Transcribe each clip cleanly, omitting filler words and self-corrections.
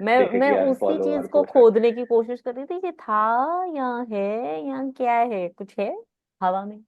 मैं कि उसी अनफॉलो चीज और को को। खोदने की कोशिश कर रही थी कि था या है या क्या है, कुछ है हवा में।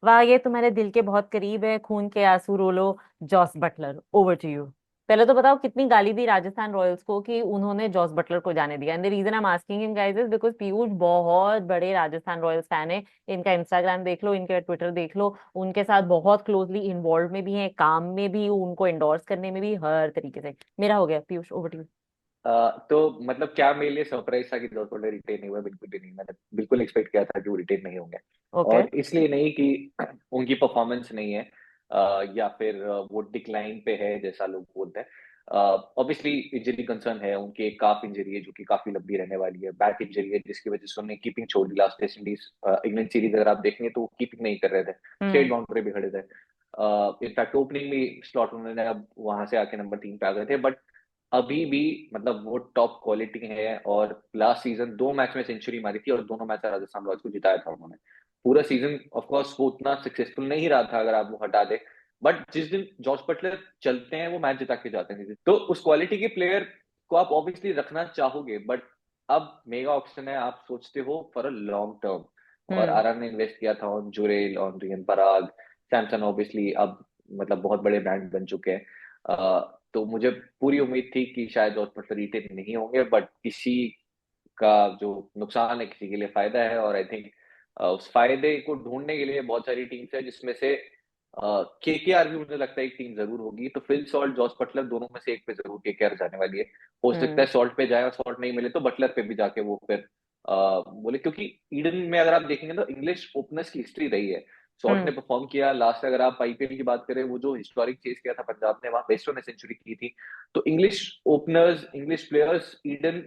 वाह, ये तुम्हारे दिल के बहुत करीब है, खून के आंसू रो लो। Jos Buttler, over to you. पहले तो बताओ कितनी गाली दी राजस्थान रॉयल्स को कि उन्होंने जॉस बटलर को जाने दिया। And the reason I am asking him guys is because Piyush बहुत बड़े राजस्थान रॉयल्स फैन है। इनका इंस्टाग्राम देख लो, इनका ट्विटर देख लो, उनके साथ बहुत क्लोजली इन्वॉल्व में भी है, काम में भी, उनको एंडोर्स करने में भी, हर तरीके से। मेरा हो गया पीयूष, ओवर टू यू। तो मतलब क्या मेरे लिए सरप्राइज था कि जॉस बटलर रिटेन नहीं हुआ? बिल्कुल भी नहीं। मैंने बिल्कुल एक्सपेक्ट किया था कि वो रिटेन नहीं होंगे। ओके। और इसलिए नहीं कि उनकी परफॉर्मेंस नहीं है, या फिर वो डिक्लाइन पे है जैसा लोग बोलते हैं। ऑब्वियसली इंजरी कंसर्न है, उनकी एक काफ इंजरी है जो कि काफी लंबी रहने वाली है, बैक इंजरी है जिसकी वजह से उन्होंने कीपिंग छोड़ दी last test Indies England series. अगर आप देखेंगे तो वो कीपिंग नहीं कर रहे थे, स्ट्रेट हम्म। बाउंड्री भी खड़े थे। इनफैक्ट ओपनिंग में स्लॉट उन्होंने अब वहां से आके नंबर 3 पे आ गए थे, बट अभी भी मतलब वो टॉप क्वालिटी है। और लास्ट सीजन 2 मैच में सेंचुरी मारी थी और दोनों मैच राजस्थान रॉयल्स को जिताया था उन्होंने। पूरा सीजन ऑफ कोर्स वो उतना सक्सेसफुल नहीं रहा था अगर आप वो हटा दे, बट जिस दिन जॉस बटलर चलते हैं वो मैच जिता के जाते हैं। तो उस क्वालिटी के प्लेयर को आप ऑब्वियसली रखना चाहोगे, बट अब मेगा ऑप्शन है, आप सोचते हो फॉर अ लॉन्ग टर्म। और हम्म। आरआर ने इन्वेस्ट किया था on Jurel, on rayon Parag, Samson obviously अब मतलब बहुत बड़े ब्रांड बन चुके हैं। तो मुझे पूरी उम्मीद थी कि शायद जॉस बटलर रिटेन नहीं होंगे, बट किसी का जो नुकसान है किसी के लिए फायदा है। और आई थिंक उस फायदे को ढूंढने के लिए बहुत सारी टीम्स है, जिसमें से केकेआर भी मुझे लगता है एक टीम जरूर होगी। तो फिल सॉल्ट, जॉस बटलर, दोनों में से एक पे जरूर केकेआर जाने वाली है। हो सकता है हम्म। सॉल्ट पे जाए और सॉल्ट नहीं मिले तो बटलर पे भी जाके वो फिर बोले, क्योंकि ईडन में अगर आप देखेंगे तो इंग्लिश ओपनर्स की हिस्ट्री रही है। सॉल्ट ने हम्म। परफॉर्म किया लास्ट, अगर आप आईपीएल की बात करें, वो जो हिस्टोरिक चेस किया था पंजाब ने, वहां बेस्टो ने सेंचुरी की थी। तो English openers, English players Eden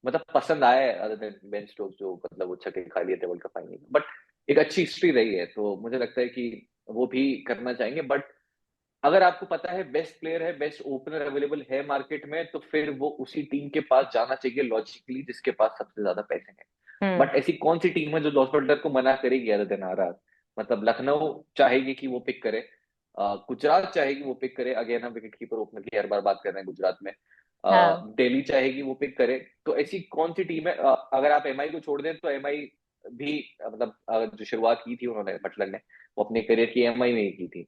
मतलब पसंद आया है, अदर देन बेन स्टोक्स जो मतलब वो छक्के खा लिए थे वर्ल्ड कप फाइनल में। बट एक अच्छी हिस्ट्री रही है, तो मुझे लगता है कि वो भी करना चाहेंगे। बट अगर आपको पता है बेस्ट प्लेयर है, बेस्ट ओपनर अवेलेबल है मार्केट में, तो फिर वो उसी टीम के पास जाना चाहिए लॉजिकली जिसके पास सबसे ज्यादा पैसे हैं। हम्म। बट ऐसी कौन सी टीम है जो जॉस बटलर को मना करेगी अदर देन आरआर? मतलब लखनऊ चाहेगी कि वो पिक करे, गुजरात चाहेगी वो पिक करे, अगेन हम विकेट कीपर ओपनर की हर बार बात कर रहे हैं गुजरात में। हाँ। दिल्ली चाहेगी वो पिक करे। तो ऐसी कौन सी टीम है? अगर आप एमआई को छोड़ दें तो एमआई भी मतलब जो शुरुआत की थी उन्होंने, बटलर ने, वो अपने करियर की एमआई में ही की थी।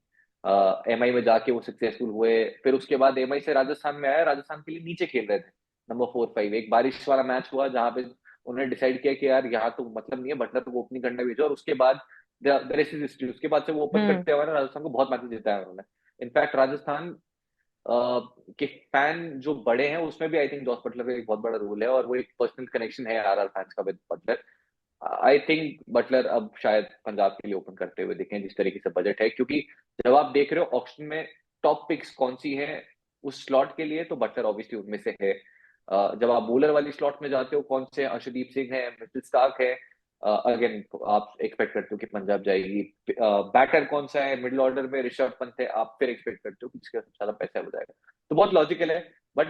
एमआई में जाके वो सक्सेसफुल हुए, फिर उसके बाद एमआई से राजस्थान में आया, राजस्थान के लिए नीचे खेल रहे थे, नंबर 4-5। एक बारिश वाला मैच हुआ जहां पे उन्होंने डिसाइड किया कि यार यहाँ तो मतलब नहीं है, बटलर को ओपनिंग करने भेजो, और उसके बाद द रेस्ट इज हिस्ट्री। उसके बाद से वो ओपन हम्म। करते हुए ना राजस्थान को बहुत मैचेस जिताया उन्होंने। इनफैक्ट राजस्थान के फैन जो बड़े हैं उसमें भी आई थिंक जॉस बटलर का एक बहुत बड़ा रोल है, और वो एक पर्सनल कनेक्शन है आरआर फैंस का with Buttler. I think Buttler अब शायद पंजाब के लिए ओपन करते हुए दिखें, जिस तरीके से बजट है। क्योंकि जब आप देख रहे हो ऑक्शन में टॉप पिक्स कौन सी है उस स्लॉट के लिए, तो बटलर ऑब्वियसली उनमें से है। जब आप बॉलर वाली स्लॉट में जाते हो, कौन से अर्शदीप सिंह है, मिचेल स्टार्क है, अगेन आप एक्सपेक्ट करते हो कि पंजाब जाएगी। बैटर कौन सा है मिडिल ऑर्डर में, ऋषभ पंत है, आप फिर एक्सपेक्ट करते हो कि जिसका सबसे ज्यादा पैसा हो जाएगा। तो बहुत लॉजिकल है। बट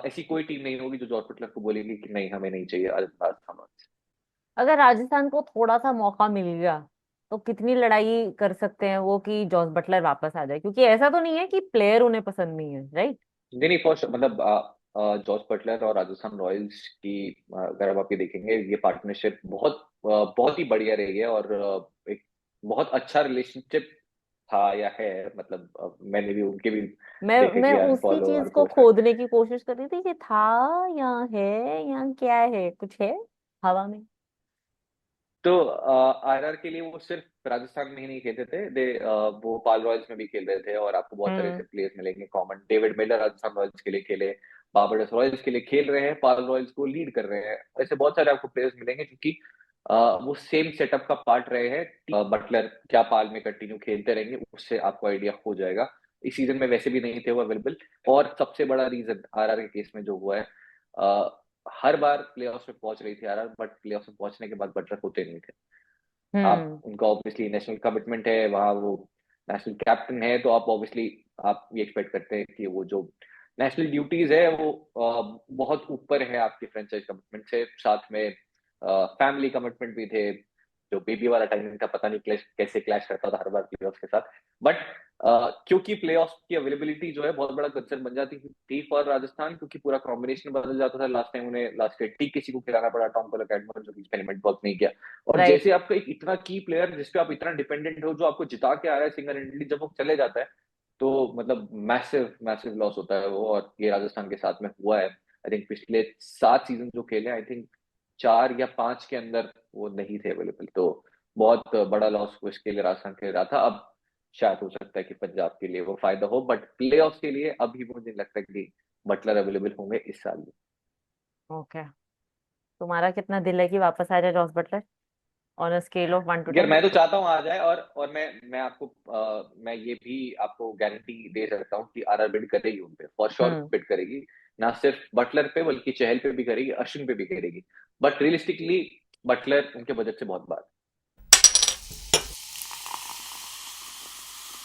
ऐसी कोई टीम नहीं होगी जो जॉस बटलर को बोलेगी कि नहीं हमें नहीं चाहिए राजस्थान। अगर राजस्थान को थोड़ा सा मौका मिल गया तो कितनी लड़ाई कर सकते हैं वो कि जॉस बटलर वापस आ जाए, क्योंकि ऐसा तो नहीं है कि प्लेयर उन्हें पसंद नहीं है, राइट। नहीं नहीं, फर्स्ट मतलब जॉस बटलर और राजस्थान रॉयल्स की अगर आप ये देखेंगे, ये पार्टनरशिप बहुत ही बढ़िया रही है। और एक बहुत अच्छा रिलेशनशिप था या है। मतलब मैंने भी उनके भी देखे मैं कि उसी अनफॉलो चीज और को को है। खोदने की कोशिश कर रही थी कि था या है या क्या है, कुछ है हवा में। तो आरआर के लिए वो सिर्फ राजस्थान में ही नहीं खेलते थे, वो पाल रॉयल्स में भी खेल रहे थे। और आपको बहुत सारे हम्म। ऐसे प्लेयर्स मिलेंगे common. David Miller Rajasthan Royals के लिए खेले, बाबरडस रॉयल्स के लिए खेल रहे हैं, पाल रॉयल्स को लीड कर रहे हैं। ऐसे बहुत सारे आपको प्लेयर्स मिलेंगे क्योंकि वो सेम सेटअप का पार्ट रहे हैं। बटलर क्या पाल में कंटिन्यू खेलते रहेंगे, उससे आपको आइडिया हो जाएगा। इस सीजन में वैसे भी नहीं थे वो अवेलेबल। और सबसे बड़ा रीजन आरआर के केस में जो हुआ है, हर बार प्लेऑफ्स में पहुंच रही थी आरआर, बट प्लेऑफ्स में पहुंचने के बाद बटलर होते नहीं थे। आप हम्म। उनका ऑब्वियसली नेशनल कमिटमेंट है वहाँ, वो नेशनल कैप्टन है, तो आप ऑब्वियसली आप ये एक्सपेक्ट करते हैं कि वो जो नेशनल ड्यूटीज है वो बहुत ऊपर है आपकी फ्रेंचाइज कमिटमेंट से। साथ में फैमिली कमिटमेंट भी थे, जो बेबी वाला टाइमिंग था, पता नहीं क्लैश कैसे क्लैश करता था हर बार प्लेऑफ्स के साथ। बट क्योंकि प्लेऑफ्स की अवेलेबिलिटी जो है बहुत बड़ा कंसर्न बन जाती थी फॉर राजस्थान, क्योंकि पूरा कॉम्बिनेशन बदल जाता था। लास्ट टाइम उन्हें लास्ट 80 किसी को खिलाना पड़ा, टॉम पलक एडमंड, जो एक्सपेरिमेंट वर्क नहीं किया। और राइट। जैसे आपका एक इतना की प्लेयर जिसपे आप इतना डिपेंडेंट हो, जो आपको जिता के आ रहा है सिंगल हैंडली, जब वो चले जाता है तो मतलब मैसिव मैसिव लॉस होता है वो। और ये राजस्थान के साथ में हुआ है। आई थिंक पिछले 7 सीजन जो खेले, आई थिंक 4 या 5 के अंदर वो नहीं थे अवेलेबल। तो बहुत बड़ा लॉस वो इसके लिए राजस्थान के लिए रहा था। अब शायद हो सकता है कि पंजाब के लिए वो फायदा हो, बट प्लेऑफ्स के लिए अभी मुझे नहीं लगता कि बटलर अवेलेबल होंगे इस साल भी। ओके, तुम्हारा कितना दिल है कि वापस आ जाए Jos Buttler, on a scale of one two यार टेन मैं तो चाहता हूँ आ जाए। और मैं आपको मैं ये भी आपको गारंटी दे सकता हूँ कि आरआर बिड करेगी उन पे, फॉर श्योर हम्म। बिड करेगी। ना सिर्फ बटलर पे बल्कि चहल पे भी करेगी, अश्विन पे भी करेगी। बट रियलिस्टिकली बटलर उनके बजट से बहुत बाहर।